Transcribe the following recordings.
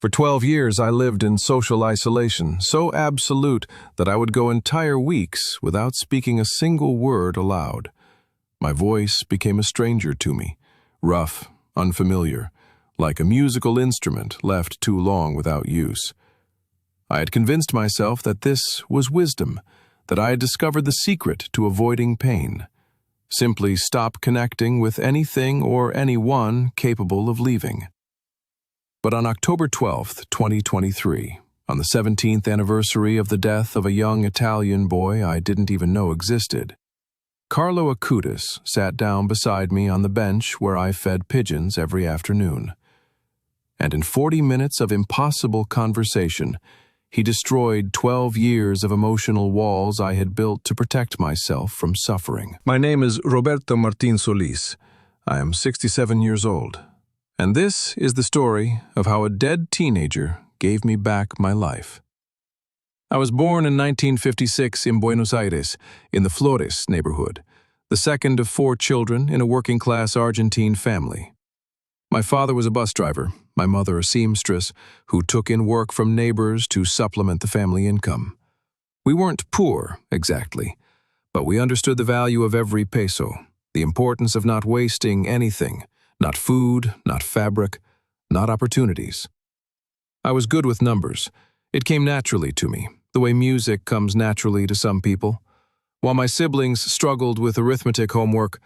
For 12 years, I lived in social isolation, so absolute that I would go entire weeks without speaking a single word aloud. My voice became a stranger to me, rough, unfamiliar, like a musical instrument left too long without use. I had convinced myself that this was wisdom, that I had discovered the secret to avoiding pain. Simply stop connecting with anything or anyone capable of leaving. But on October 12th, 2023, on the 17th anniversary of the death of a young Italian boy I didn't even know existed, Carlo Acutis sat down beside me on the bench where I fed pigeons every afternoon. And in 40 minutes of impossible conversation, he destroyed 12 years of emotional walls I had built to protect myself from suffering. My name is Roberto Martin Solis. I am 67 years old. And this is the story of how a dead teenager gave me back my life. I was born in 1956 in Buenos Aires, in the Flores neighborhood, the second of 4 children in a working-class Argentine family. My father was a bus driver, my mother a seamstress, who took in work from neighbors to supplement the family income. We weren't poor, exactly, but we understood the value of every peso, the importance of not wasting anything, not food, not fabric, not opportunities. I was good with numbers. It came naturally to me, the way music comes naturally to some people. While my siblings struggled with arithmetic homework,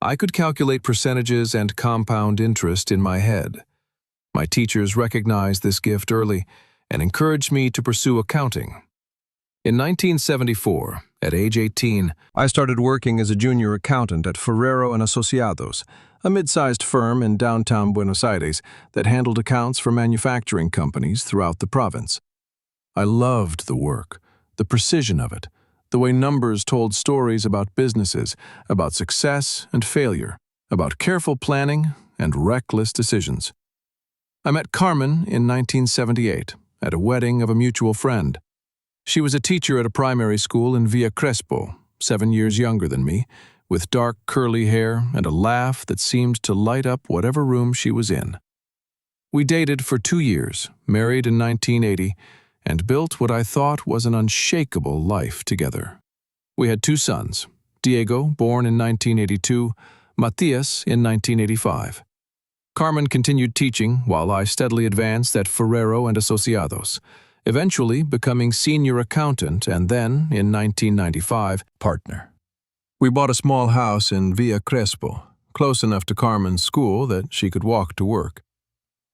I could calculate percentages and compound interest in my head. My teachers recognized this gift early and encouraged me to pursue accounting. In 1974, at age 18, I started working as a junior accountant at Ferrero and Asociados, a mid-sized firm in downtown Buenos Aires that handled accounts for manufacturing companies throughout the province. I loved the work, the precision of it, the way numbers told stories about businesses, about success and failure, about careful planning and reckless decisions. I met Carmen in 1978 at a wedding of a mutual friend. She was a teacher at a primary school in Villa Crespo, 7 years younger than me, with dark curly hair and a laugh that seemed to light up whatever room she was in. We dated for 2 years, married in 1980, and built what I thought was an unshakable life together. We had 2 sons, Diego, born in 1982, Matias in 1985. Carmen continued teaching while I steadily advanced at Ferrero and Asociados, eventually becoming senior accountant and then, in 1995, partner. We bought a small house in Villa Crespo, close enough to Carmen's school that she could walk to work.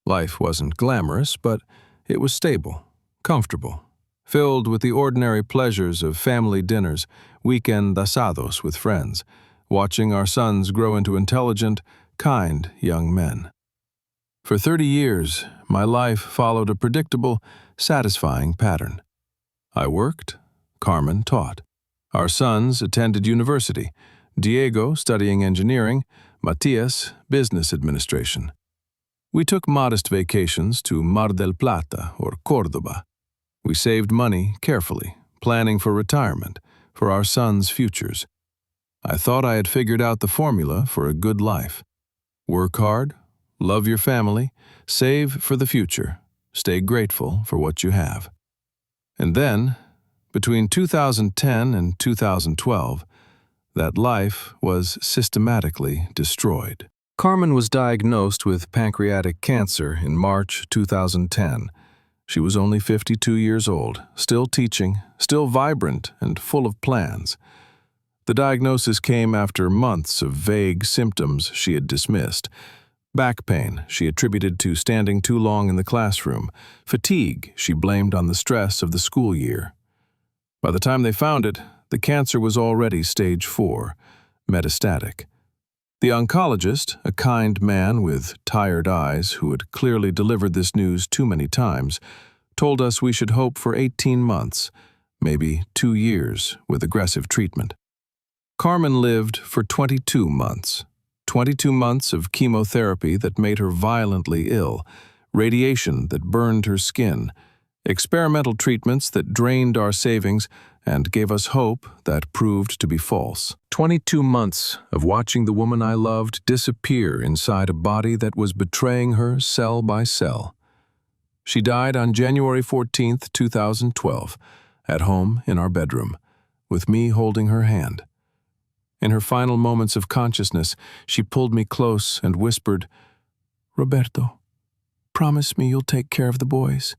Life wasn't glamorous, but it was stable, comfortable, filled with the ordinary pleasures of family dinners, weekend asados with friends, watching our sons grow into intelligent, kind young men. For 30 years, my life followed a predictable, satisfying pattern. I worked, Carmen taught. Our sons attended university, Diego studying engineering, Matias business administration. We took modest vacations to Mar del Plata or Córdoba. We saved money carefully, planning for retirement, for our sons' futures. I thought I had figured out the formula for a good life. Work hard, love your family, save for the future, stay grateful for what you have. And then, between 2010 and 2012, that life was systematically destroyed. Carmen was diagnosed with pancreatic cancer in March 2010. She was only 52 years old, still teaching, still vibrant and full of plans. The diagnosis came after months of vague symptoms she had dismissed. Back pain she attributed to standing too long in the classroom. Fatigue she blamed on the stress of the school year. By the time they found it, the cancer was already stage 4, metastatic. The oncologist, a kind man with tired eyes who had clearly delivered this news too many times, told us we should hope for 18 months, maybe 2 years, with aggressive treatment. Carmen lived for 22 months. 22 months of chemotherapy that made her violently ill, radiation that burned her skin, experimental treatments that drained our savings and gave us hope that proved to be false. 22 months of watching the woman I loved disappear inside a body that was betraying her cell by cell. She died on January 14th, 2012, at home in our bedroom, with me holding her hand. In her final moments of consciousness, she pulled me close and whispered, "Roberto, promise me you'll take care of the boys.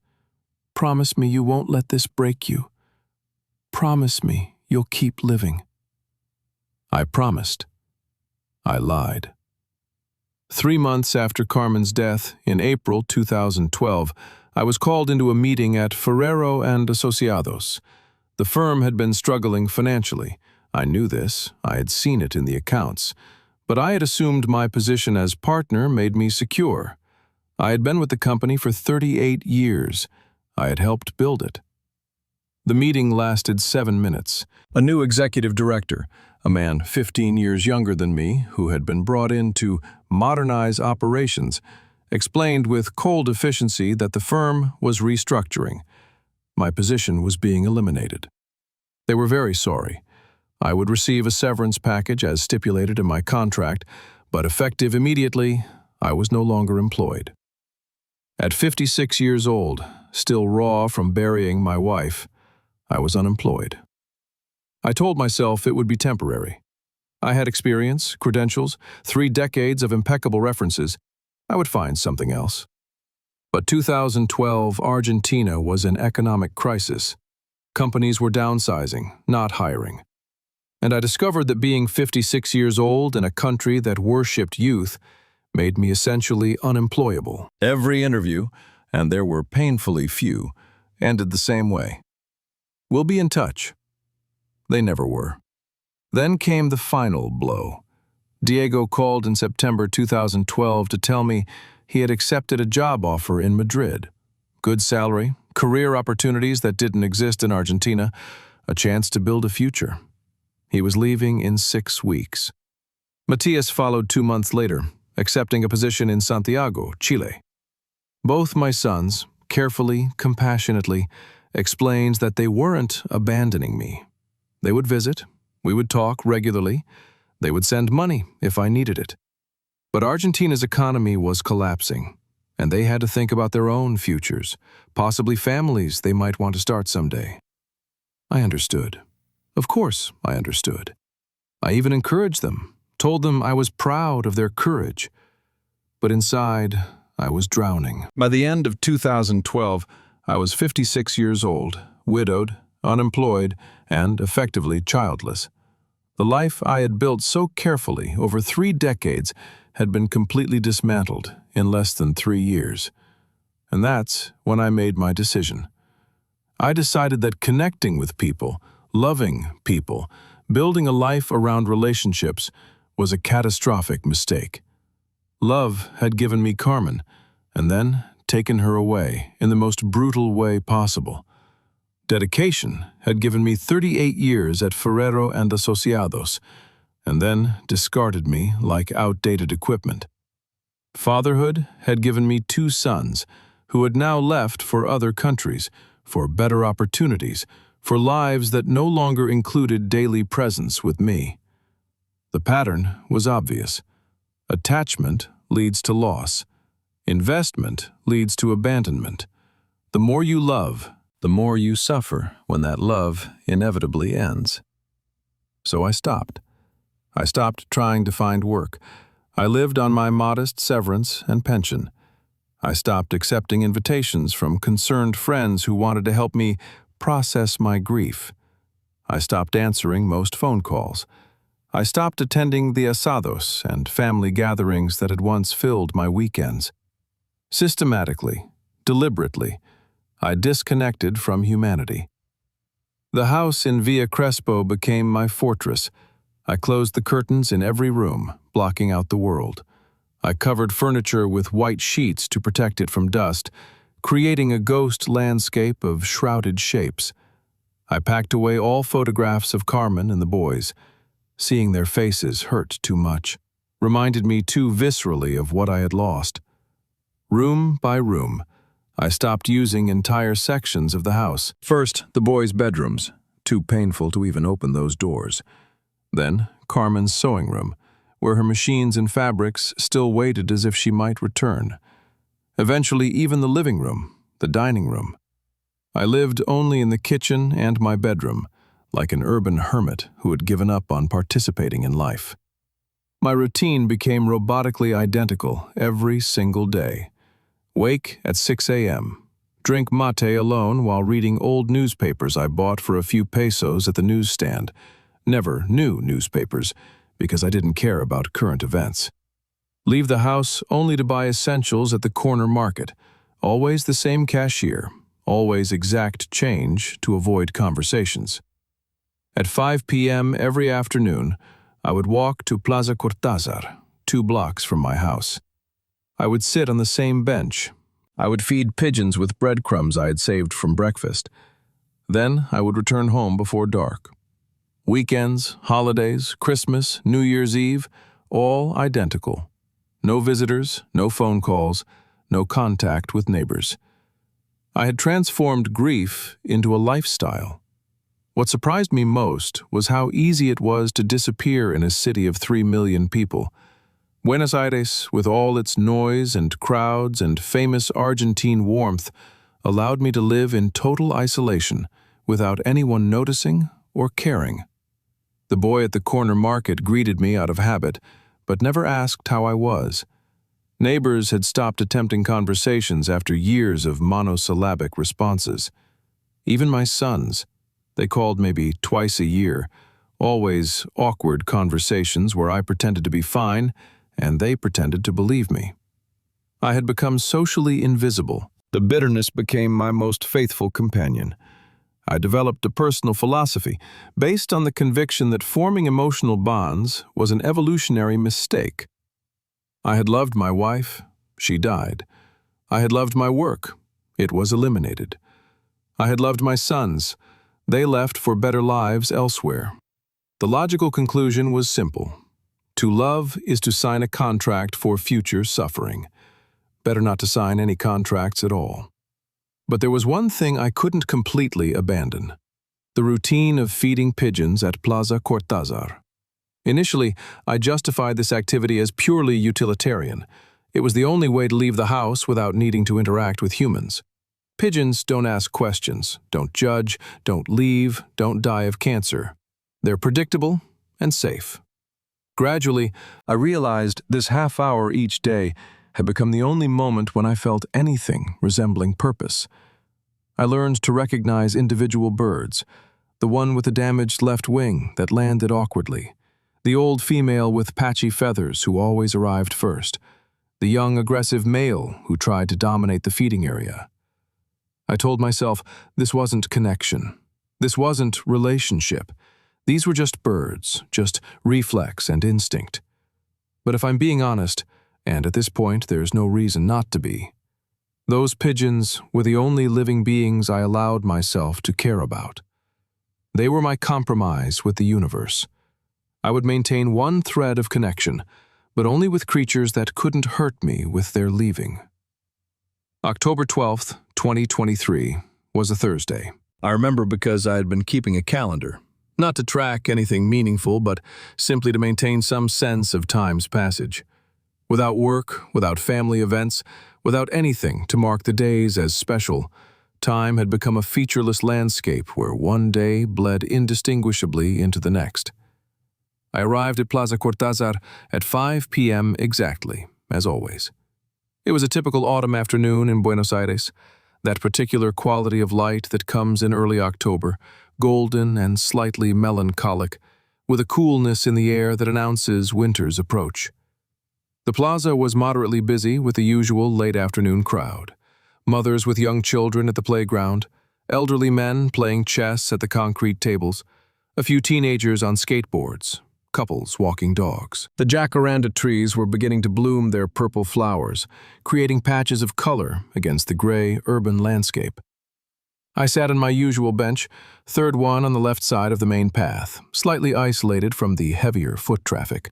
Promise me you won't let this break you. Promise me you'll keep living." I promised. I lied. 3 months after Carmen's death, in April 2012, I was called into a meeting at Ferrero and Asociados. The firm had been struggling financially. I knew this, I had seen it in the accounts, but I had assumed my position as partner made me secure. I had been with the company for 38 years. I had helped build it. The meeting lasted 7 minutes. A new executive director, a man 15 years younger than me, who had been brought in to modernize operations, explained with cold efficiency that the firm was restructuring. My position was being eliminated. They were very sorry. I would receive a severance package as stipulated in my contract, but effective immediately, I was no longer employed. At 56 years old, still raw from burying my wife, I was unemployed. I told myself it would be temporary. I had experience, credentials, 3 decades of impeccable references. I would find something else. But 2012, Argentina was in economic crisis. Companies were downsizing, not hiring. And I discovered that being 56 years old in a country that worshipped youth made me essentially unemployable. Every interview, and there were painfully few, ended the same way. "We'll be in touch." They never were. Then came the final blow. Diego called in September 2012 to tell me he had accepted a job offer in Madrid. Good salary, career opportunities that didn't exist in Argentina, a chance to build a future. He was leaving in 6 weeks. Matias followed 2 months later, accepting a position in Santiago, Chile. Both my sons, carefully, compassionately, explained that they weren't abandoning me. They would visit, we would talk regularly, they would send money if I needed it. But Argentina's economy was collapsing, and they had to think about their own futures, possibly families they might want to start someday. I understood. Of course, I understood. I even encouraged them, told them I was proud of their courage. But inside, I was drowning. By the end of 2012, I was 56 years old, widowed, unemployed, and effectively childless. The life I had built so carefully over 3 decades had been completely dismantled in less than 3 years. And that's when I made my decision. I decided that connecting with people, loving people, building a life around relationships was a catastrophic mistake. Love had given me Carmen, and then taken her away in the most brutal way possible. Dedication had given me 38 years at Ferrero and Asociados, and then discarded me like outdated equipment. Fatherhood had given me 2 sons, who had now left for other countries, for better opportunities, for lives that no longer included daily presence with me. The pattern was obvious. Attachment leads to loss. Investment leads to abandonment. The more you love, the more you suffer when that love inevitably ends. So I stopped. I stopped trying to find work. I lived on my modest severance and pension. I stopped accepting invitations from concerned friends who wanted to help me process my grief. I stopped answering most phone calls. I stopped attending the asados and family gatherings that had once filled my weekends. Systematically, deliberately, I disconnected from humanity. The house in Villa Crespo became my fortress. I closed the curtains in every room, blocking out the world. I covered furniture with white sheets to protect it from dust, creating a ghost landscape of shrouded shapes. I packed away all photographs of Carmen and the boys. Seeing their faces hurt too much, reminded me too viscerally of what I had lost. Room by room, I stopped using entire sections of the house. First, the boys' bedrooms, too painful to even open those doors. Then, Carmen's sewing room, where her machines and fabrics still waited as if she might return. Eventually, even the living room, the dining room. I lived only in the kitchen and my bedroom, like an urban hermit who had given up on participating in life. My routine became robotically identical every single day. Wake at 6 a.m., drink mate alone while reading old newspapers I bought for a few pesos at the newsstand. Never new newspapers, because I didn't care about current events. Leave the house only to buy essentials at the corner market. Always the same cashier, always exact change to avoid conversations. At 5 p.m. every afternoon, I would walk to Plaza Cortázar, 2 blocks from my house. I would sit on the same bench. I would feed pigeons with breadcrumbs I had saved from breakfast. Then I would return home before dark. Weekends, holidays, Christmas, New Year's Eve, all identical. No visitors, no phone calls, no contact with neighbors. I had transformed grief into a lifestyle. What surprised me most was how easy it was to disappear in a city of 3 million people. Buenos Aires, with all its noise and crowds and famous Argentine warmth, allowed me to live in total isolation without anyone noticing or caring. The boy at the corner market greeted me out of habit, but never asked how I was. Neighbors had stopped attempting conversations after years of monosyllabic responses. Even my sons, they called maybe twice a year, always awkward conversations where I pretended to be fine and they pretended to believe me. I had become socially invisible. The bitterness became my most faithful companion. I developed a personal philosophy based on the conviction that forming emotional bonds was an evolutionary mistake. I had loved my wife, she died. I had loved my work, it was eliminated. I had loved my sons, they left for better lives elsewhere. The logical conclusion was simple. To love is to sign a contract for future suffering. Better not to sign any contracts at all. But there was one thing I couldn't completely abandon: the routine of feeding pigeons at Plaza Cortázar. Initially, I justified this activity as purely utilitarian. It was the only way to leave the house without needing to interact with humans. Pigeons don't ask questions, don't judge, don't leave, don't die of cancer. They're predictable and safe. Gradually, I realized this half hour each day had become the only moment when I felt anything resembling purpose. I learned to recognize individual birds, the one with the damaged left wing that landed awkwardly, the old female with patchy feathers who always arrived first, the young aggressive male who tried to dominate the feeding area. I told myself this wasn't connection, this wasn't relationship. These were just birds, just reflex and instinct. But if I'm being honest, and at this point there's no reason not to be, those pigeons were the only living beings I allowed myself to care about. They were my compromise with the universe. I would maintain one thread of connection, but only with creatures that couldn't hurt me with their leaving. October 12th, 2023, was a Thursday. I remember because I had been keeping a calendar. Not to track anything meaningful, but simply to maintain some sense of time's passage. Without work, without family events, without anything to mark the days as special, time had become a featureless landscape where one day bled indistinguishably into the next. I arrived at Plaza Cortázar at 5 p.m. exactly, as always. It was a typical autumn afternoon in Buenos Aires, that particular quality of light that comes in early October, golden and slightly melancholic, with a coolness in the air that announces winter's approach. The plaza was moderately busy with the usual late-afternoon crowd. Mothers with young children at the playground, elderly men playing chess at the concrete tables, a few teenagers on skateboards, couples walking dogs. The jacaranda trees were beginning to bloom their purple flowers, creating patches of color against the gray urban landscape. I sat on my usual bench, third one on the left side of the main path, slightly isolated from the heavier foot traffic.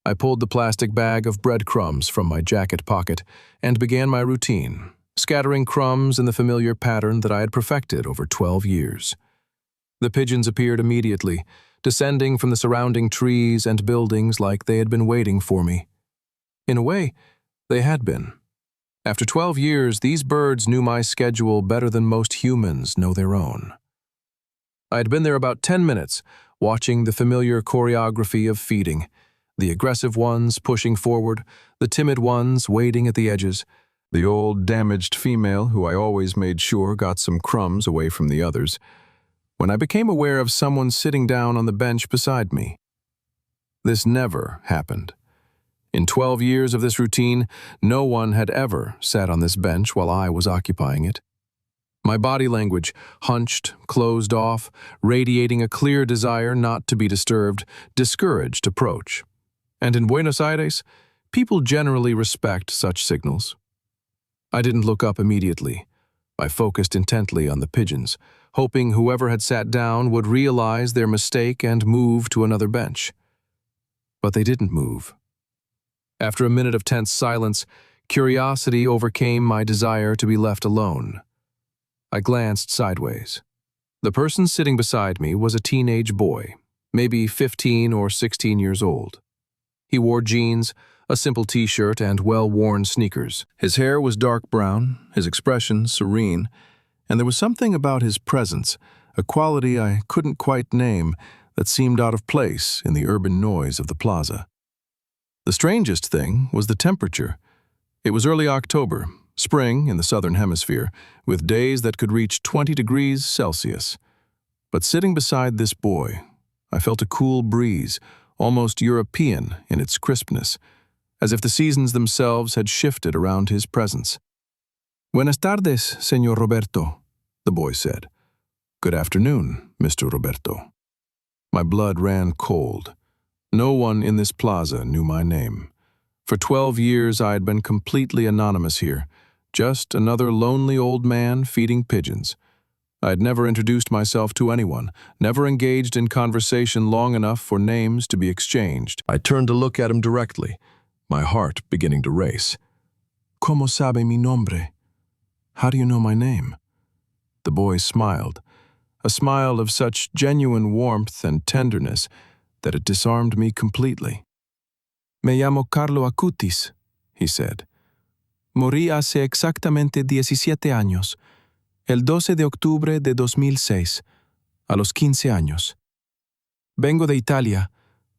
I pulled the plastic bag of breadcrumbs from my jacket pocket and began my routine, scattering crumbs in the familiar pattern that I had perfected over 12 years. The pigeons appeared immediately, descending from the surrounding trees and buildings like they had been waiting for me. In a way, they had been. After 12 years, these birds knew my schedule better than most humans know their own. I had been there about 10 minutes, watching the familiar choreography of feeding, the aggressive ones pushing forward, the timid ones waiting at the edges, the old damaged female who I always made sure got some crumbs away from the others, when I became aware of someone sitting down on the bench beside me. This never happened. In 12 years of this routine, no one had ever sat on this bench while I was occupying it. My body language, hunched, closed off, radiating a clear desire not to be disturbed, discouraged approach. And in Buenos Aires, people generally respect such signals. I didn't look up immediately. I focused intently on the pigeons, hoping whoever had sat down would realize their mistake and move to another bench. But they didn't move. After a minute of tense silence, curiosity overcame my desire to be left alone. I glanced sideways. The person sitting beside me was a teenage boy, maybe 15 or 16 years old. He wore jeans, a simple t-shirt, and well-worn sneakers. His hair was dark brown, his expression serene, and there was something about his presence, a quality I couldn't quite name, that seemed out of place in the urban noise of the plaza. The strangest thing was the temperature. It was early October, spring in the southern hemisphere, with days that could reach 20 degrees Celsius. But sitting beside this boy, I felt a cool breeze, almost European in its crispness, as if the seasons themselves had shifted around his presence. "Buenas tardes, Señor Roberto," the boy said. "Good afternoon, Mr. Roberto." My blood ran cold. No one in this plaza knew my name. For 12 years I had been completely anonymous here, just another lonely old man feeding pigeons. I had never introduced myself to anyone, never engaged in conversation long enough for names to be exchanged. I turned to look at him directly, my heart beginning to race. "¿Cómo sabe mi nombre? How do you know my name?" The boy smiled, a smile of such genuine warmth and tenderness that it disarmed me completely. "Me llamo Carlo Acutis," he said. "Morí hace exactamente 17 años, el 12 de octubre de 2006, a los 15 años. Vengo de Italia,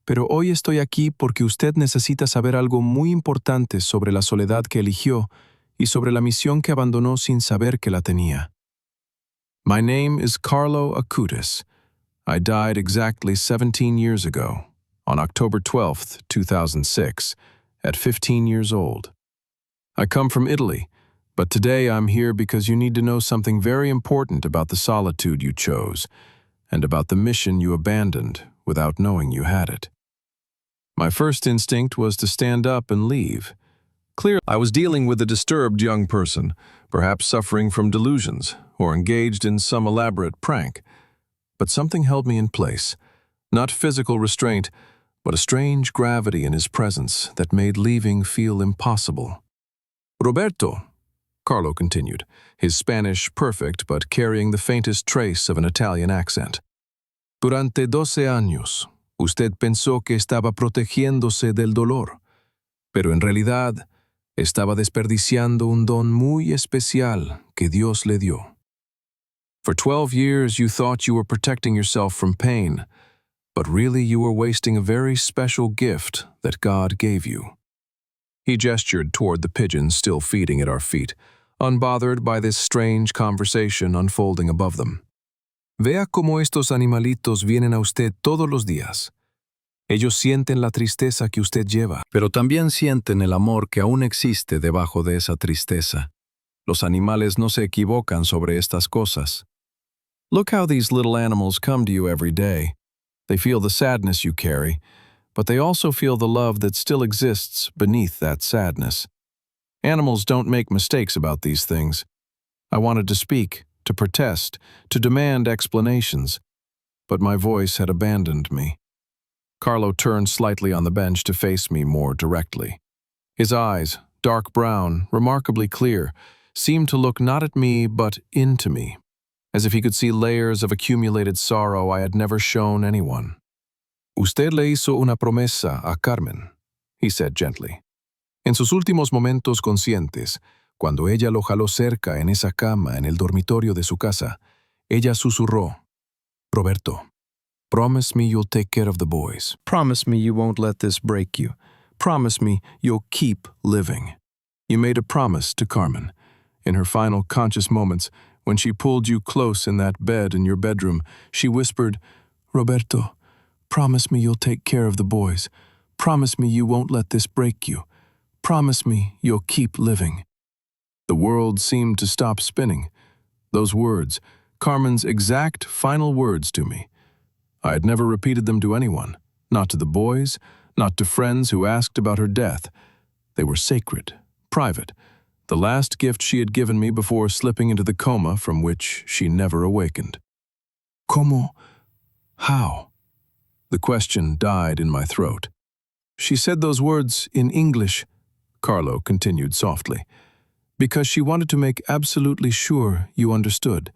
pero hoy estoy aquí porque usted necesita saber algo muy importante sobre la soledad que eligió y sobre la misión que abandonó sin saber que la tenía. My name is Carlo Acutis. I died exactly 17 years ago, on October 12th, 2006, at 15 years old. I come from Italy, but today I'm here because you need to know something very important about the solitude you chose, and about the mission you abandoned without knowing you had it. My first instinct was to stand up and leave. Clearly, I was dealing with a disturbed young person, perhaps suffering from delusions, or engaged in some elaborate prank. But something held me in place, not physical restraint, but a strange gravity in his presence that made leaving feel impossible. "Roberto," Carlo continued, his Spanish perfect but carrying the faintest trace of an Italian accent. "Durante 12 años, usted pensó que estaba protegiéndose del dolor, pero en realidad estaba desperdiciando un don muy especial que Dios le dio. For 12 years you thought you were protecting yourself from pain, but really you were wasting a very special gift that God gave you." He gestured toward the pigeons still feeding at our feet, unbothered by this strange conversation unfolding above them. "Vea cómo estos animalitos vienen a usted todos los días. Ellos sienten la tristeza que usted lleva, pero también sienten el amor que aún existe debajo de esa tristeza. Los animales no se equivocan sobre estas cosas. Look how these little animals come to you every day. They feel the sadness you carry, but they also feel the love that still exists beneath that sadness. Animals don't make mistakes about these things. I wanted to speak, to protest, to demand explanations, but my voice had abandoned me. Carlo turned slightly on the bench to face me more directly. His eyes, dark brown, remarkably clear, seemed to look not at me but into me, as if he could see layers of accumulated sorrow I had never shown anyone. "Usted le hizo una promesa a Carmen," he said gently. "En sus últimos momentos conscientes, Cuando ella lo jaló cerca en esa cama en el dormitorio de su casa, ella susurró, Roberto, promise me you'll take care of the boys. Promise me you won't let this break you. Promise me you'll keep living. You made a promise to Carmen. In her final conscious moments, when she pulled you close in that bed in your bedroom, she whispered, Roberto, promise me you'll take care of the boys. Promise me you won't let this break you. Promise me you'll keep living. The world seemed to stop spinning. Those words, Carmen's exact final words to me. I had never repeated them to anyone, not to the boys, not to friends who asked about her death. They were sacred, private, the last gift she had given me before slipping into the coma from which she never awakened. ¿Cómo? How? The question died in my throat. She said those words in English, Carlo continued softly, because she wanted to make absolutely sure you understood.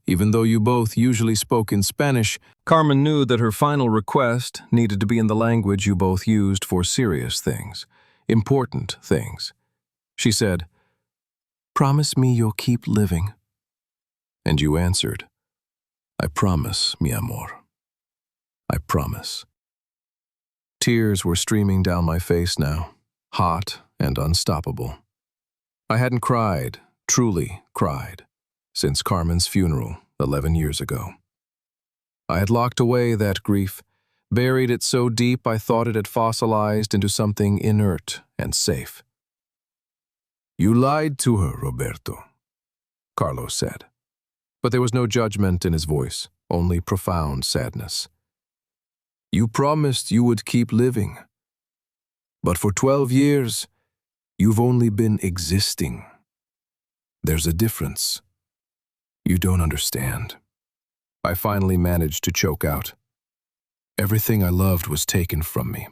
Even though you both usually spoke in Spanish, Carmen knew that her final request needed to be in the language you both used for serious things, important things. She said, Promise me you'll keep living. And you answered, I promise, mi amor. I promise. Tears were streaming down my face now, hot and unstoppable. I hadn't cried, truly cried, since Carmen's funeral 11 years ago. I had locked away that grief, buried it so deep I thought it had fossilized into something inert and safe. You lied to her, Roberto, Carlo said. But there was no judgment in his voice, only profound sadness. You promised you would keep living. But for 12 years, you've only been existing. There's a difference. You don't understand. I finally managed to choke out. Everything I loved was taken from me.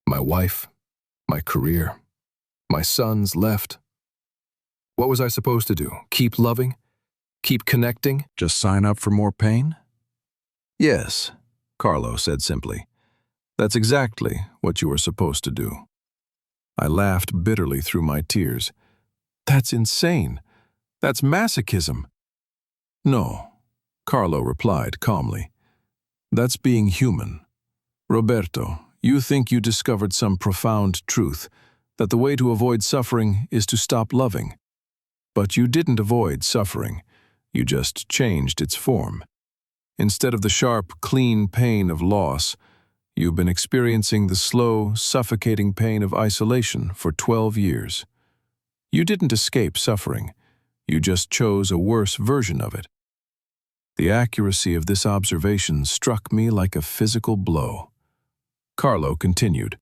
My wife, my career, my sons left. What was I supposed to do? Keep loving? Keep connecting? Just sign up for more pain? Yes, Carlo said simply. That's exactly what you were supposed to do. I laughed bitterly through my tears. That's insane. That's masochism. No, Carlo replied calmly. That's being human. Roberto, you think you discovered some profound truth, that the way to avoid suffering is to stop loving. But you didn't avoid suffering. You just changed its form. Instead of the sharp, clean pain of loss, you've been experiencing the slow, suffocating pain of isolation for 12 years. You didn't escape suffering. You just chose a worse version of it. The accuracy of this observation struck me like a physical blow. Carlo continued.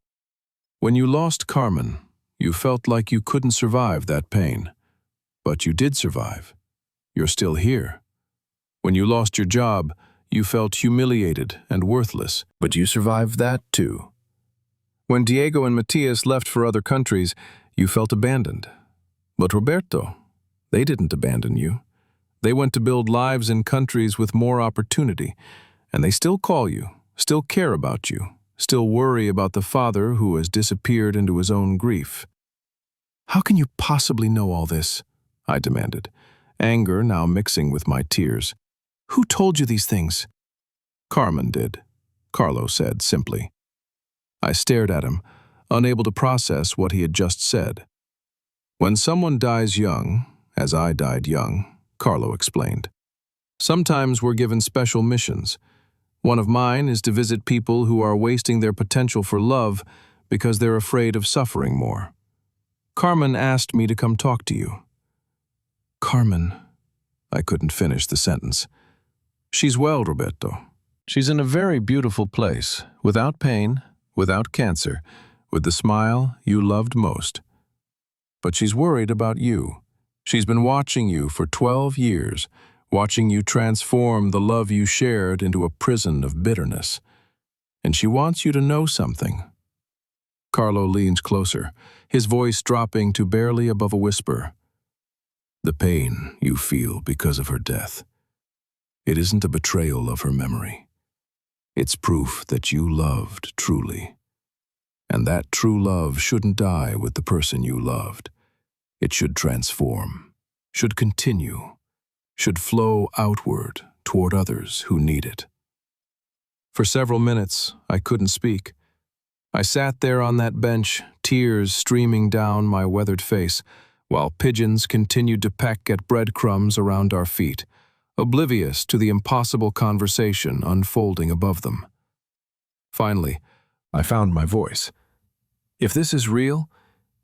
When you lost Carmen, you felt like you couldn't survive that pain. But you did survive. You're still here. When you lost your job, you felt humiliated and worthless, but you survived that too. When Diego and Matias left for other countries, you felt abandoned. But Roberto, they didn't abandon you. They went to build lives in countries with more opportunity, and they still call you, still care about you, still worry about the father who has disappeared into his own grief. How can you possibly know all this? I demanded, anger now mixing with my tears. Who told you these things? Carmen did, Carlo said simply. I stared at him, unable to process what he had just said. When someone dies young, as I died young, Carlo explained, sometimes we're given special missions. One of mine is to visit people who are wasting their potential for love because they're afraid of suffering more. Carmen asked me to come talk to you. Carmen, I couldn't finish the sentence. She's well, Roberto. She's in a very beautiful place, without pain, without cancer, with the smile you loved most. But she's worried about you. She's been watching you for 12 years, watching you transform the love you shared into a prison of bitterness. And she wants you to know something. Carlo leans closer, his voice dropping to barely above a whisper. The pain you feel because of her death. It isn't a betrayal of her memory. It's proof that you loved truly. And that true love shouldn't die with the person you loved. It should transform, should continue, should flow outward toward others who need it. For several minutes, I couldn't speak. I sat there on that bench, tears streaming down my weathered face, while pigeons continued to peck at breadcrumbs around our feet, oblivious to the impossible conversation unfolding above them. Finally, I found my voice. If this is real,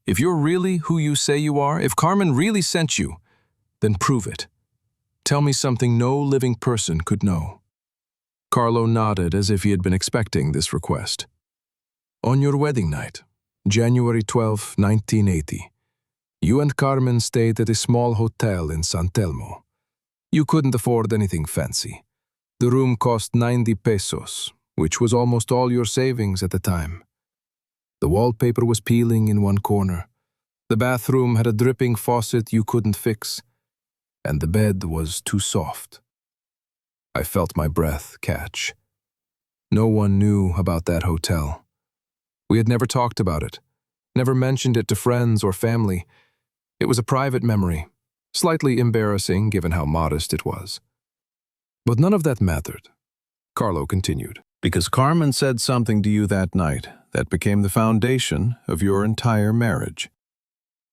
if you're really who you say you are, if Carmen really sent you, then prove it. Tell me something no living person could know. Carlo nodded as if he had been expecting this request. On your wedding night, January 12, 1980, you and Carmen stayed at a small hotel in San Telmo. You couldn't afford anything fancy. The room cost 90 pesos, which was almost all your savings at the time. The wallpaper was peeling in one corner. The bathroom had a dripping faucet you couldn't fix, and the bed was too soft. I felt my breath catch. No one knew about that hotel. We had never talked about it, never mentioned it to friends or family. It was a private memory, slightly embarrassing given how modest it was. But none of that mattered, Carlo continued, because Carmen said something to you that night that became the foundation of your entire marriage.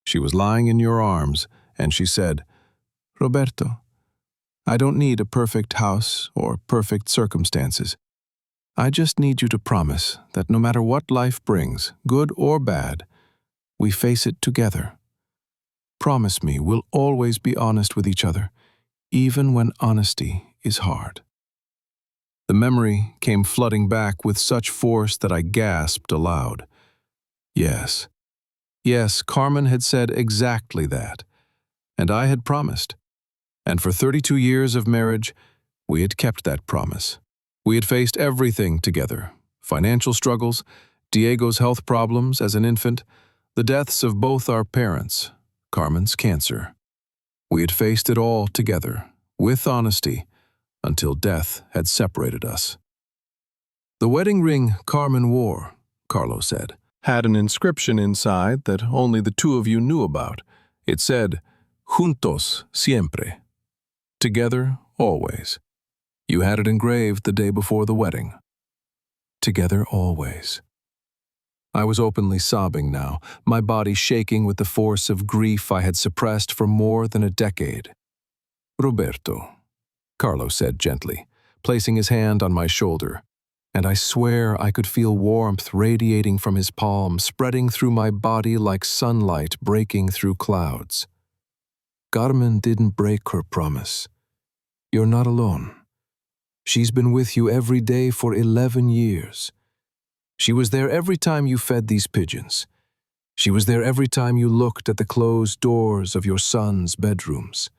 She was lying in your arms, and she said, "Roberto, I don't need a perfect house or perfect circumstances. I just need you to promise that no matter what life brings, good or bad, we face it together. Promise me we'll always be honest with each other, even when honesty is hard." The memory came flooding back with such force that I gasped aloud. Yes, Carmen had said exactly that, and I had promised. And for 32 years of marriage, we had kept that promise. We had faced everything together: financial struggles, Diego's health problems as an infant, the deaths of both our parents, Carmen's cancer. We had faced it all together, with honesty, until death had separated us. The wedding ring Carmen wore, Carlo said, had an inscription inside that only the two of you knew about. It said, "Juntos siempre." Together, always. You had it engraved the day before the wedding. Together, always. I was openly sobbing now, my body shaking with the force of grief I had suppressed for more than a decade. "Roberto," Carlo said gently, placing his hand on my shoulder, and I swear I could feel warmth radiating from his palm, spreading through my body like sunlight breaking through clouds. "Carmen didn't break her promise. You're not alone. She's been with you every day for 11 years. She was there every time you fed these pigeons. She was there every time you looked at the closed doors of your sons' bedrooms.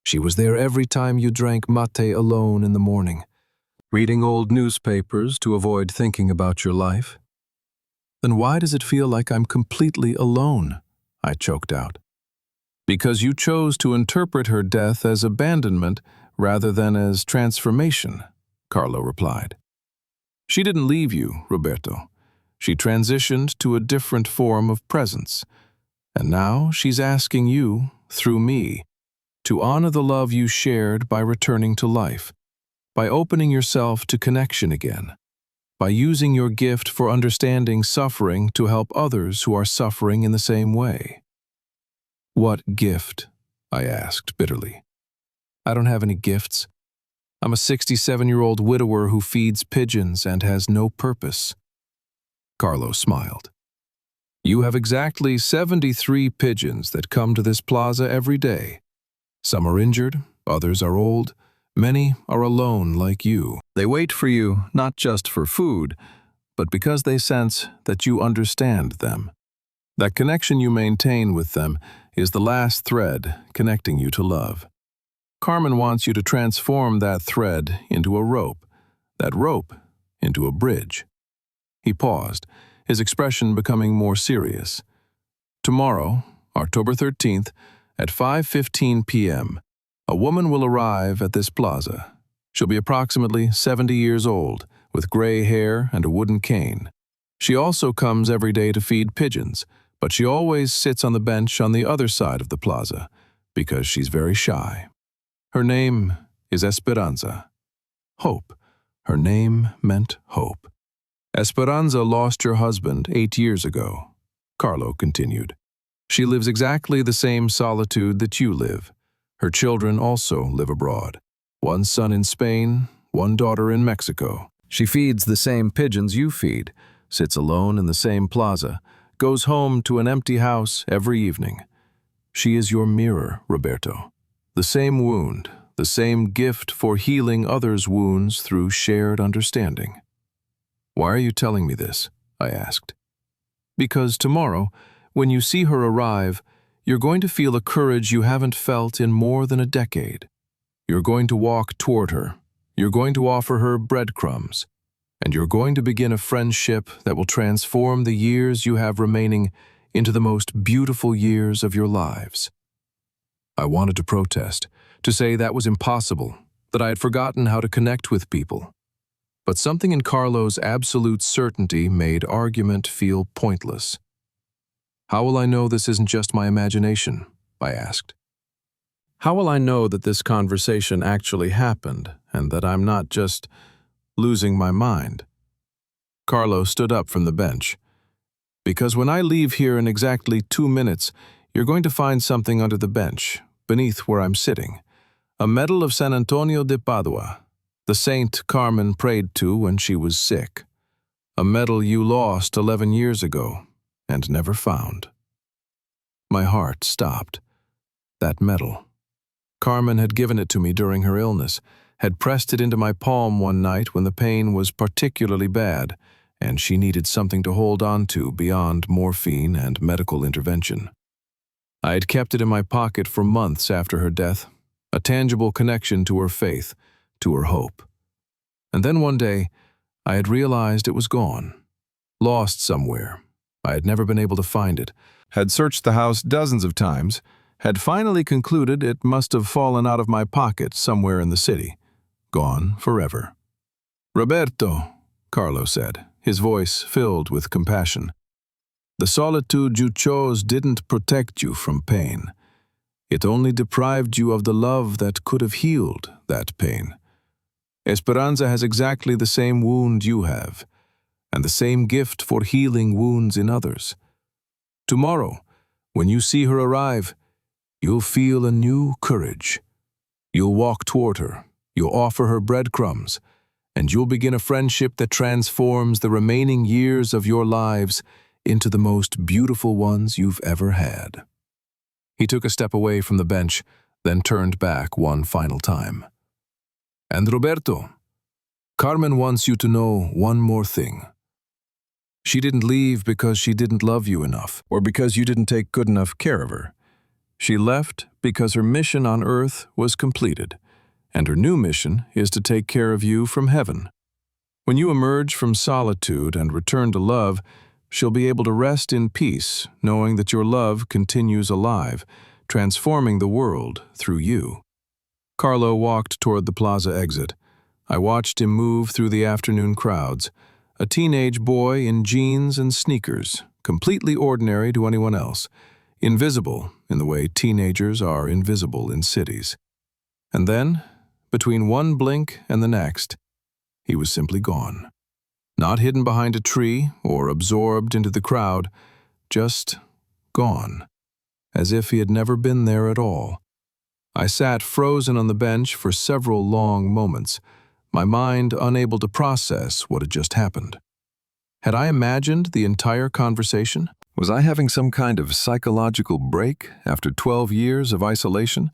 She was there every time you drank mate alone in the morning, reading old newspapers to avoid thinking about your life." "Then why does it feel like I'm completely alone?" I choked out. "Because you chose to interpret her death as abandonment rather than as transformation," Carlo replied. "She didn't leave you, Roberto. She transitioned to a different form of presence. And now she's asking you, through me, to honor the love you shared by returning to life, by opening yourself to connection again, by using your gift for understanding suffering to help others who are suffering in the same way." "What gift?" I asked bitterly. "I don't have any gifts. I'm a 67-year-old widower who feeds pigeons and has no purpose." Carlo smiled. "You have exactly 73 pigeons that come to this plaza every day. Some are injured, others are old, many are alone like you. They wait for you not just for food, but because they sense that you understand them. That connection you maintain with them is the last thread connecting you to love. Carmen wants you to transform that thread into a rope, that rope into a bridge." He paused, his expression becoming more serious. "Tomorrow, October 13th, at 5:15 p.m., a woman will arrive at this plaza. She'll be approximately 70 years old, with gray hair and a wooden cane. She also comes every day to feed pigeons, but she always sits on the bench on the other side of the plaza because she's very shy. Her name is Esperanza. Hope. Her name meant hope. Esperanza lost your husband 8 years ago, Carlo continued. She lives exactly the same solitude that you live. Her children also live abroad. One son in Spain, one daughter in Mexico. She feeds the same pigeons you feed, sits alone in the same plaza, goes home to an empty house every evening. She is your mirror, Roberto. The same wound, the same gift for healing others' wounds through shared understanding. Why are you telling me this? I asked. Because tomorrow, when you see her arrive, you're going to feel a courage you haven't felt in more than a decade. You're going to walk toward her. You're going to offer her breadcrumbs. And you're going to begin a friendship that will transform the years you have remaining into the most beautiful years of your lives. I wanted to protest, to say that was impossible, that I had forgotten how to connect with people. But something in Carlo's absolute certainty made argument feel pointless. How will I know this isn't just my imagination? I asked. How will I know that this conversation actually happened and that I'm not just losing my mind? Carlo stood up from the bench. Because when I leave here in exactly 2 minutes, you're going to find something under the bench, beneath where I'm sitting. A medal of San Antonio de Padua, the saint Carmen prayed to when she was sick. A medal you lost 11 years ago and never found. My heart stopped. That medal. Carmen had given it to me during her illness, had pressed it into my palm one night when the pain was particularly bad, and she needed something to hold on to beyond morphine and medical intervention. I had kept it in my pocket for months after her death, a tangible connection to her faith, to her hope. And then one day, I had realized it was gone, lost somewhere. I had never been able to find it, had searched the house dozens of times, had finally concluded it must have fallen out of my pocket somewhere in the city, gone forever. Roberto, Carlo said, his voice filled with compassion. The solitude you chose didn't protect you from pain. It only deprived you of the love that could have healed that pain. Esperanza has exactly the same wound you have, and the same gift for healing wounds in others. Tomorrow, when you see her arrive, you'll feel a new courage. You'll walk toward her, you'll offer her breadcrumbs, and you'll begin a friendship that transforms the remaining years of your lives into the most beautiful ones you've ever had. He took a step away from the bench, then turned back one final time. And Roberto, Carmen wants you to know one more thing. She didn't leave because she didn't love you enough, or because you didn't take good enough care of her. She left because her mission on earth was completed, and her new mission is to take care of you from heaven. When you emerge from solitude and return to love, she'll be able to rest in peace, knowing that your love continues alive, transforming the world through you. Carlo walked toward the plaza exit. I watched him move through the afternoon crowds, a teenage boy in jeans and sneakers, completely ordinary to anyone else, invisible in the way teenagers are invisible in cities. And then, between one blink and the next, he was simply gone. Not hidden behind a tree or absorbed into the crowd, just gone, as if he had never been there at all. I sat frozen on the bench for several long moments, my mind unable to process what had just happened. Had I imagined the entire conversation? Was I having some kind of psychological break after 12 years of isolation?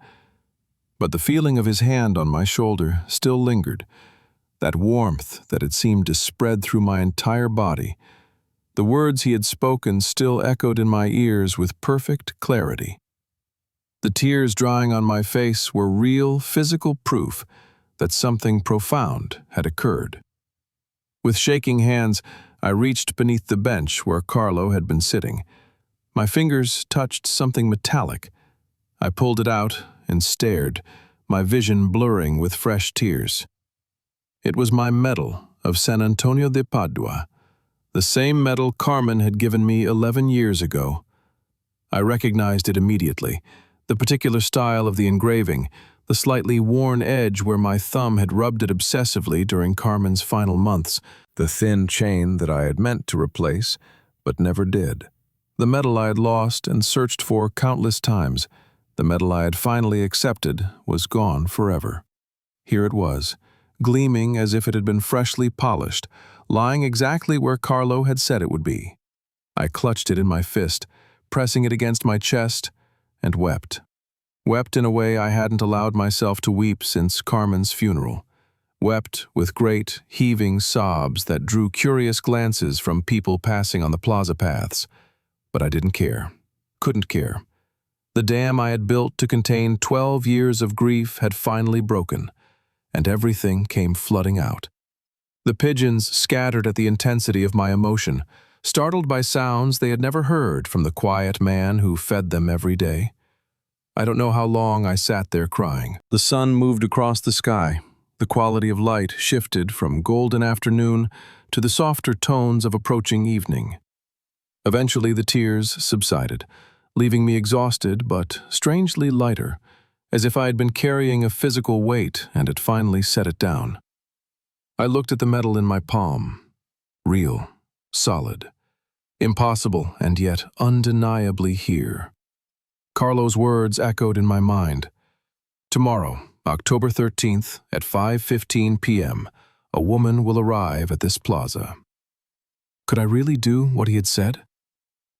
But the feeling of his hand on my shoulder still lingered, that warmth that had seemed to spread through my entire body. The words he had spoken still echoed in my ears with perfect clarity. The tears drying on my face were real, physical proof that something profound had occurred. With shaking hands, I reached beneath the bench where Carlo had been sitting. My fingers touched something metallic. I pulled it out and stared, my vision blurring with fresh tears. It was my medal of San Antonio de Padua, the same medal Carmen had given me 11 years ago. I recognized it immediately, the particular style of the engraving, the slightly worn edge where my thumb had rubbed it obsessively during Carmen's final months, the thin chain that I had meant to replace, but never did. The medal I had lost and searched for countless times, the medal I had finally accepted, was gone forever. Here it was, gleaming as if it had been freshly polished, lying exactly where Carlo had said it would be. I clutched it in my fist, pressing it against my chest, and wept. Wept in a way I hadn't allowed myself to weep since Carmen's funeral. Wept with great, heaving sobs that drew curious glances from people passing on the plaza paths. But I didn't care. Couldn't care. The dam I had built to contain 12 years of grief had finally broken, and everything came flooding out. The pigeons scattered at the intensity of my emotion, startled by sounds they had never heard from the quiet man who fed them every day. I don't know how long I sat there crying. The sun moved across the sky. The quality of light shifted from golden afternoon to the softer tones of approaching evening. Eventually the tears subsided, leaving me exhausted but strangely lighter, as if I had been carrying a physical weight and had finally set it down. I looked at the medal in my palm. Real, solid, impossible, and yet undeniably here. Carlo's words echoed in my mind. Tomorrow, October 13th, at 5:15 p.m., a woman will arrive at this plaza. Could I really do what he had said?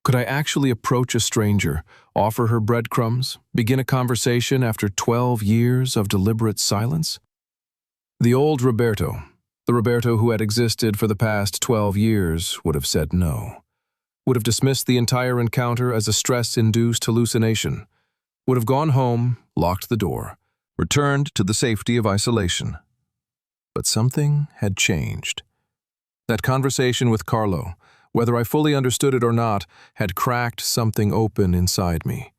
Could I actually approach a stranger, offer her breadcrumbs, begin a conversation after 12 years of deliberate silence? The old Roberto, the Roberto who had existed for the past 12 years, would have said no. Would have dismissed the entire encounter as a stress-induced hallucination, would have gone home, locked the door, returned to the safety of isolation. But something had changed. That conversation with Carlo, whether I fully understood it or not, had cracked something open inside me.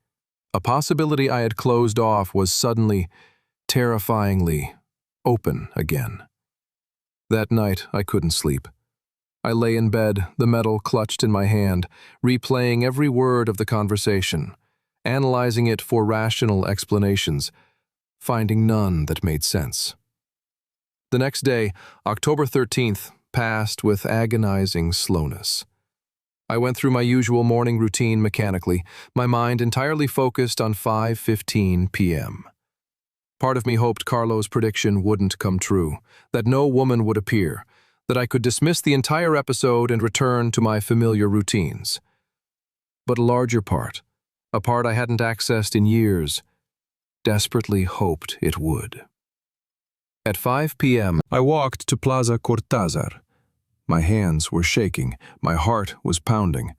A possibility I had closed off was suddenly, terrifyingly, open again. That night, I couldn't sleep. I lay in bed, the medal clutched in my hand, replaying every word of the conversation, analyzing it for rational explanations, finding none that made sense. The next day, October 13th, passed with agonizing slowness. I went through my usual morning routine mechanically, my mind entirely focused on 5:15 p.m. Part of me hoped Carlo's prediction wouldn't come true, that no woman would appear, that I could dismiss the entire episode and return to my familiar routines. But a larger part, a part I hadn't accessed in years, desperately hoped it would. At 5 p.m., I walked to Plaza Cortázar. My hands were shaking, my heart was pounding.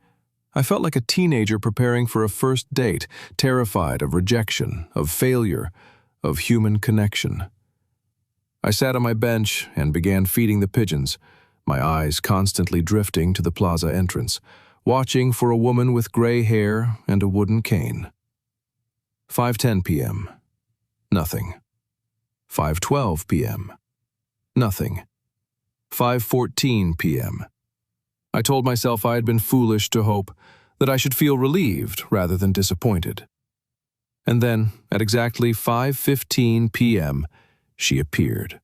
I felt like a teenager preparing for a first date, terrified of rejection, of failure, of human connection. I sat on my bench and began feeding the pigeons, my eyes constantly drifting to the plaza entrance, watching for a woman with gray hair and a wooden cane. 5:10 p.m. Nothing. 5:12 p.m. Nothing. 5:14 p.m. I told myself I had been foolish to hope, that I should feel relieved rather than disappointed. And then, at exactly 5:15 p.m., she appeared.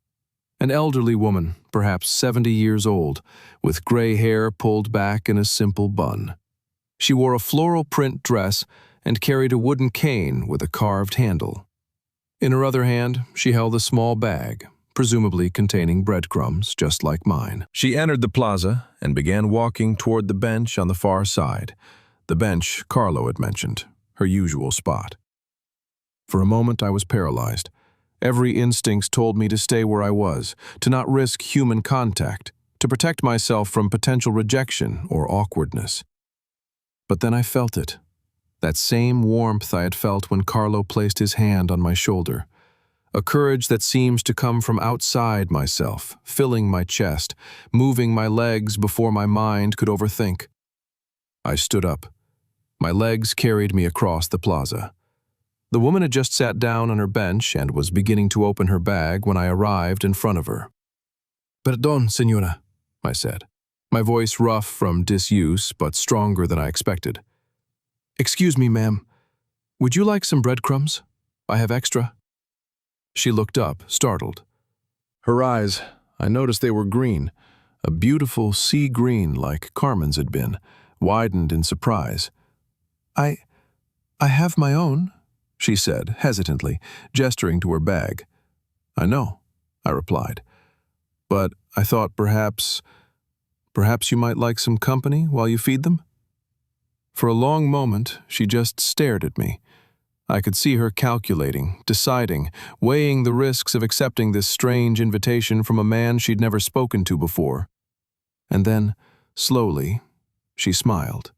An elderly woman, perhaps 70 years old, with gray hair pulled back in a simple bun. She wore a floral print dress and carried a wooden cane with a carved handle. In her other hand, she held a small bag, presumably containing breadcrumbs, just like mine. She entered the plaza and began walking toward the bench on the far side, the bench Carlo had mentioned, her usual spot. For a moment, I was paralyzed. Every instinct told me to stay where I was, to not risk human contact, to protect myself from potential rejection or awkwardness. But then I felt it. That same warmth I had felt when Carlo placed his hand on my shoulder. A courage that seems to come from outside myself, filling my chest, moving my legs before my mind could overthink. I stood up. My legs carried me across the plaza. The woman had just sat down on her bench and was beginning to open her bag when I arrived in front of her. "Perdón, señora," I said, my voice rough from disuse but stronger than I expected. "Excuse me, ma'am. Would you like some breadcrumbs? I have extra." She looked up, startled. Her eyes, I noticed they were green, a beautiful sea green like Carmen's had been, widened in surprise. I have my own," she said, hesitantly, gesturing to her bag. "I know," I replied. "But I thought perhaps you might like some company while you feed them?" For a long moment, she just stared at me. I could see her calculating, deciding, weighing the risks of accepting this strange invitation from a man she'd never spoken to before. And then, slowly, she smiled.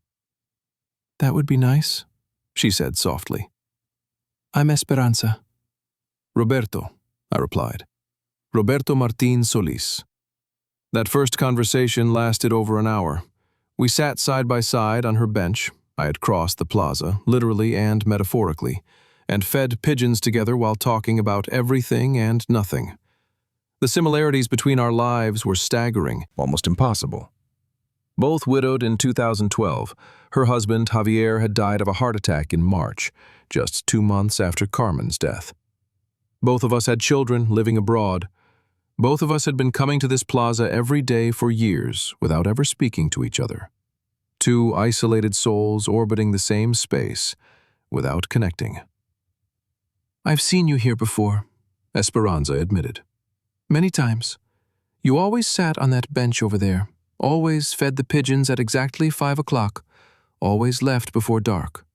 "That would be nice," she said softly. "I'm Esperanza." "Roberto," I replied. "Roberto Martín Solis." That first conversation lasted over an hour. We sat side by side on her bench. I had crossed the plaza, literally and metaphorically, and fed pigeons together while talking about everything and nothing. The similarities between our lives were staggering, almost impossible. Both widowed in 2012, her husband, Javier, had died of a heart attack in March, just 2 months after Carmen's death. Both of us had children living abroad. Both of us had been coming to this plaza every day for years without ever speaking to each other. Two isolated souls orbiting the same space without connecting. "I've seen you here before," Esperanza admitted. "Many times. You always sat on that bench over there, always fed the pigeons at exactly 5 o'clock, always left before dark.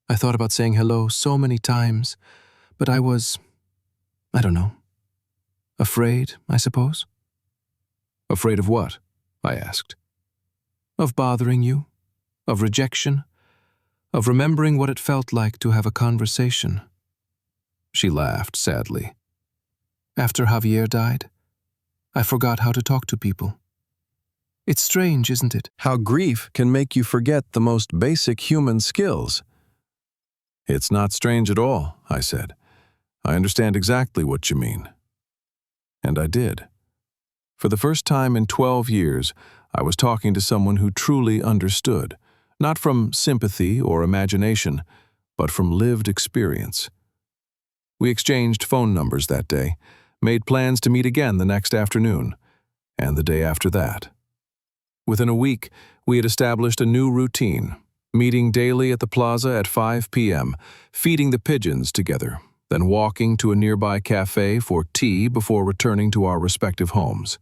I thought about saying hello so many times, but I don't know, afraid, I suppose." "Afraid of what?" I asked. "Of bothering you, of rejection, of remembering what it felt like to have a conversation." She laughed sadly. "After Javier died, I forgot how to talk to people. It's strange, isn't it? How grief can make you forget the most basic human skills." "It's not strange at all," I said. "I understand exactly what you mean." And I did. For the first time in 12 years, I was talking to someone who truly understood, not from sympathy or imagination, but from lived experience. We exchanged phone numbers that day, made plans to meet again the next afternoon, and the day after that. Within a week, we had established a new routine, meeting daily at the plaza at 5 p.m., feeding the pigeons together, then walking to a nearby cafe for tea before returning to our respective homes.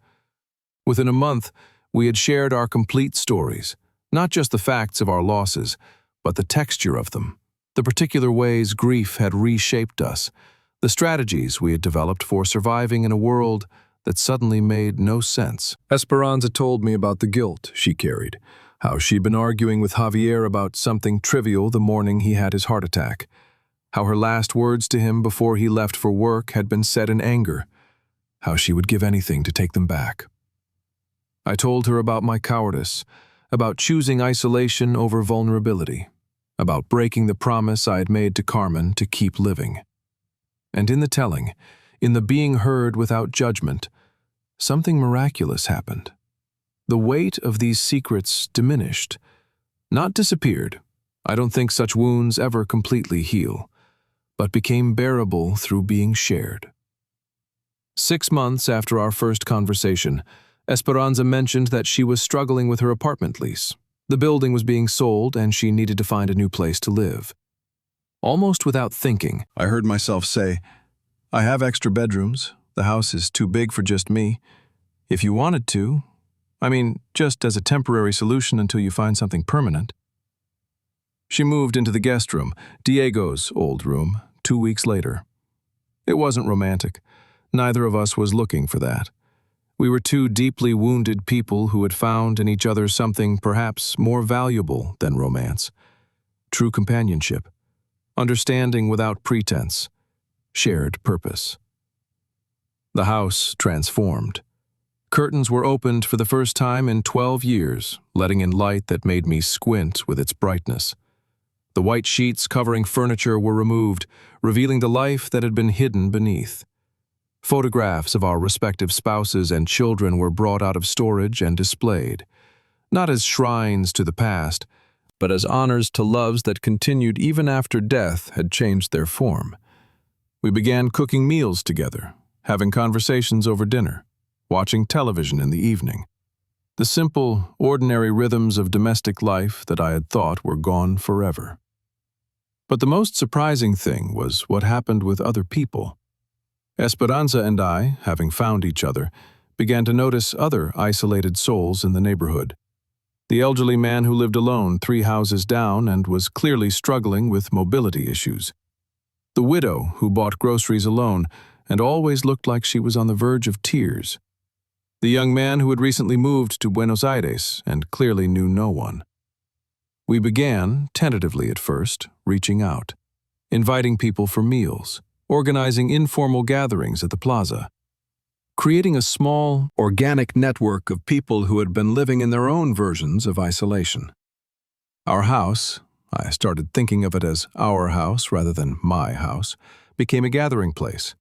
Within a month, we had shared our complete stories, not just the facts of our losses, but the texture of them, the particular ways grief had reshaped us, the strategies we had developed for surviving in a world that suddenly made no sense. Esperanza told me about the guilt she carried, how she'd been arguing with Javier about something trivial the morning he had his heart attack, how her last words to him before he left for work had been said in anger, how she would give anything to take them back. I told her about my cowardice, about choosing isolation over vulnerability, about breaking the promise I had made to Carmen to keep living. And in the telling, in the being heard without judgment, something miraculous happened. The weight of these secrets diminished, not disappeared. I don't think such wounds ever completely heal, but became bearable through being shared. 6 months after our first conversation, Esperanza mentioned that she was struggling with her apartment lease. The building was being sold and she needed to find a new place to live. Almost without thinking, I heard myself say, "I have extra bedrooms. The house is too big for just me. If you wanted to, just as a temporary solution until you find something permanent." She moved into the guest room, Diego's old room, 2 weeks later. It wasn't romantic. Neither of us was looking for that. We were two deeply wounded people who had found in each other something perhaps more valuable than romance. True companionship, understanding without pretense, shared purpose. The house transformed. Curtains were opened for the first time in 12 years, letting in light that made me squint with its brightness. The white sheets covering furniture were removed, revealing the life that had been hidden beneath. Photographs of our respective spouses and children were brought out of storage and displayed, not as shrines to the past, but as honors to loves that continued even after death had changed their form. We began cooking meals together, having conversations over dinner, watching television in the evening. The simple, ordinary rhythms of domestic life that I had thought were gone forever. But the most surprising thing was what happened with other people. Esperanza and I, having found each other, began to notice other isolated souls in the neighborhood. The elderly man who lived alone 3 houses down and was clearly struggling with mobility issues. The widow who bought groceries alone and always looked like she was on the verge of tears. The young man who had recently moved to Buenos Aires and clearly knew no one. We began, tentatively at first, reaching out, inviting people for meals, organizing informal gatherings at the plaza, creating a small, organic network of people who had been living in their own versions of isolation. Our house, I started thinking of it as our house rather than my house, became a gathering place.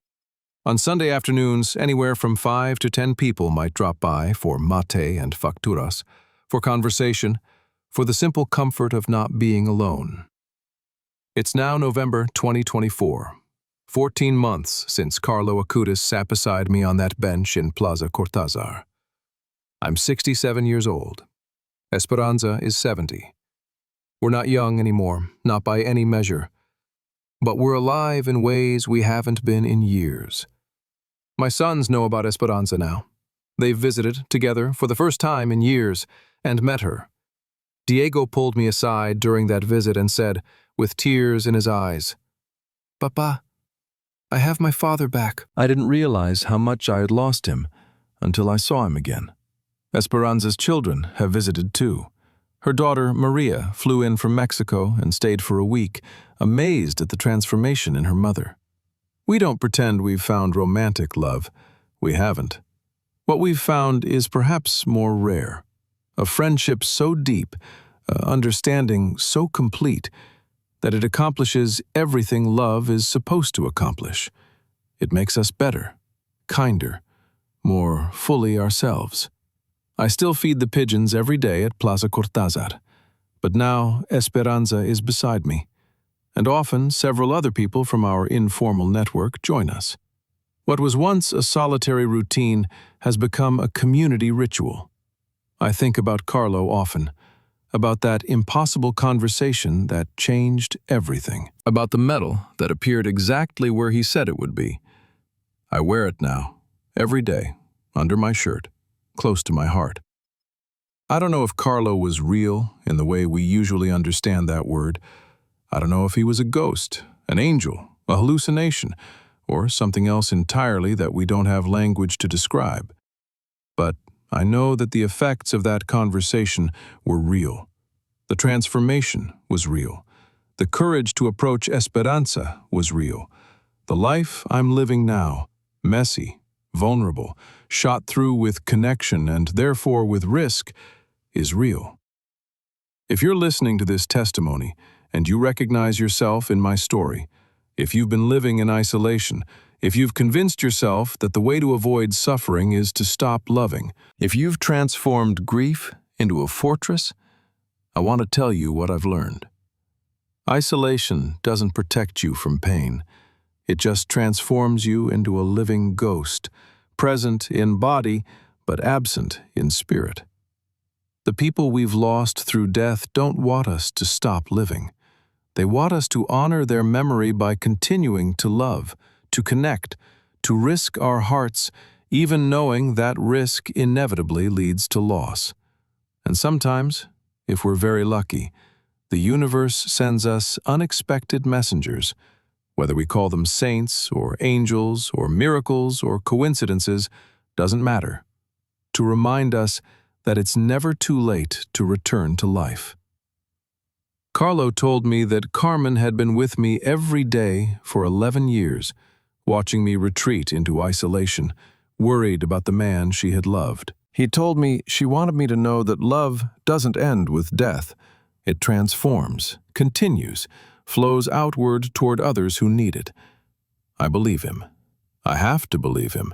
On Sunday afternoons, anywhere from 5 to 10 people might drop by for mate and facturas, for conversation, for the simple comfort of not being alone. It's now November 2024, 14 months since Carlo Acutis sat beside me on that bench in Plaza Cortázar. I'm 67 years old. Esperanza is 70. We're not young anymore, not by any measure, but we're alive in ways we haven't been in years. My sons know about Esperanza now. They've visited together for the first time in years and met her. Diego pulled me aside during that visit and said, with tears in his eyes, "Papa, I have my father back." I didn't realize how much I had lost him until I saw him again. Esperanza's children have visited too. Her daughter, Maria, flew in from Mexico and stayed for a week, amazed at the transformation in her mother. We don't pretend we've found romantic love. We haven't. What we've found is perhaps more rare. A friendship so deep, understanding so complete, that it accomplishes everything love is supposed to accomplish. It makes us better, kinder, more fully ourselves. I still feed the pigeons every day at Plaza Cortázar, but now Esperanza is beside me, and often several other people from our informal network join us. What was once a solitary routine has become a community ritual. I think about Carlo often, about that impossible conversation that changed everything, about the medal that appeared exactly where he said it would be. I wear it now, every day, under my shirt, close to my heart. I don't know if Carlo was real in the way we usually understand that word. I don't know if he was a ghost, an angel, a hallucination, or something else entirely that we don't have language to describe. But I know that the effects of that conversation were real. The transformation was real. The courage to approach Esperanza was real. The life I'm living now, messy, vulnerable, shot through with connection and therefore with risk, is real. If you're listening to this testimony and you recognize yourself in my story, if you've been living in isolation, if you've convinced yourself that the way to avoid suffering is to stop loving, if you've transformed grief into a fortress, I want to tell you what I've learned. Isolation doesn't protect you from pain. It just transforms you into a living ghost, present in body, but absent in spirit. The people we've lost through death don't want us to stop living. They want us to honor their memory by continuing to love, to connect, to risk our hearts, even knowing that risk inevitably leads to loss. And sometimes, if we're very lucky, the universe sends us unexpected messengers, whether we call them saints or angels or miracles or coincidences, doesn't matter, to remind us that it's never too late to return to life. Carlo told me that Carmen had been with me every day for 11 years, watching me retreat into isolation, worried about the man she had loved. He told me she wanted me to know that love doesn't end with death. It transforms, continues, flows outward toward others who need it. I believe him. I have to believe him,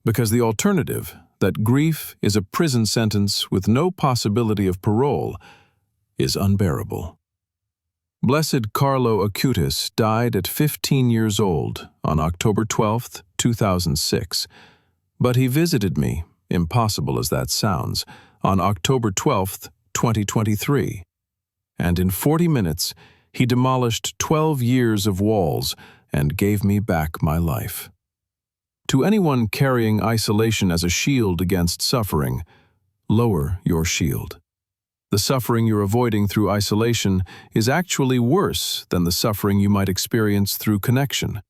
because the alternative, that grief is a prison sentence with no possibility of parole, is unbearable. Blessed Carlo Acutis died at 15 years old on October 12, 2006, but he visited me, impossible as that sounds, on October 12, 2023. And in 40 minutes, he demolished 12 years of walls and gave me back my life. To anyone carrying isolation as a shield against suffering, lower your shield. The suffering you're avoiding through isolation is actually worse than the suffering you might experience through connection,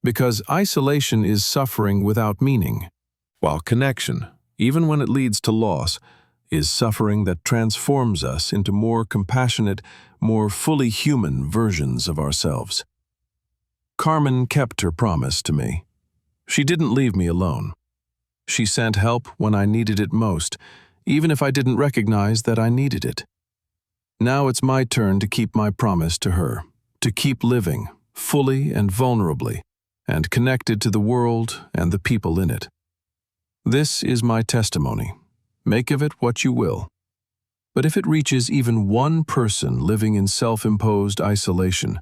because isolation is suffering without meaning, while connection, even when it leads to loss, is suffering that transforms us into more compassionate, more fully human versions of ourselves. Carmen kept her promise to me. She didn't leave me alone. She sent help when I needed it most, even if I didn't recognize that I needed it. Now it's my turn to keep my promise to her, to keep living, fully and vulnerably, and connected to the world and the people in it. This is my testimony. Make of it what you will. But if it reaches even one person living in self-imposed isolation,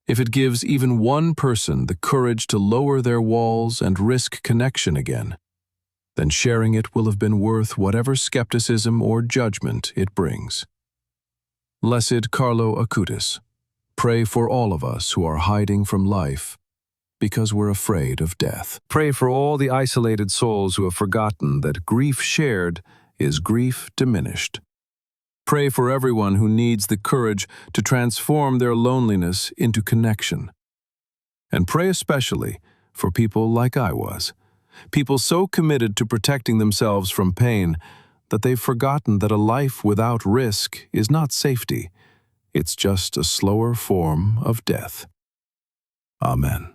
if it gives even one person the courage to lower their walls and risk connection again, then sharing it will have been worth whatever skepticism or judgment it brings. Blessed Carlo Acutis, pray for all of us who are hiding from life because we're afraid of death. Pray for all the isolated souls who have forgotten that grief shared is grief diminished. Pray for everyone who needs the courage to transform their loneliness into connection. And pray especially for people like I was, people so committed to protecting themselves from pain that they've forgotten that a life without risk is not safety, it's just a slower form of death. Amen.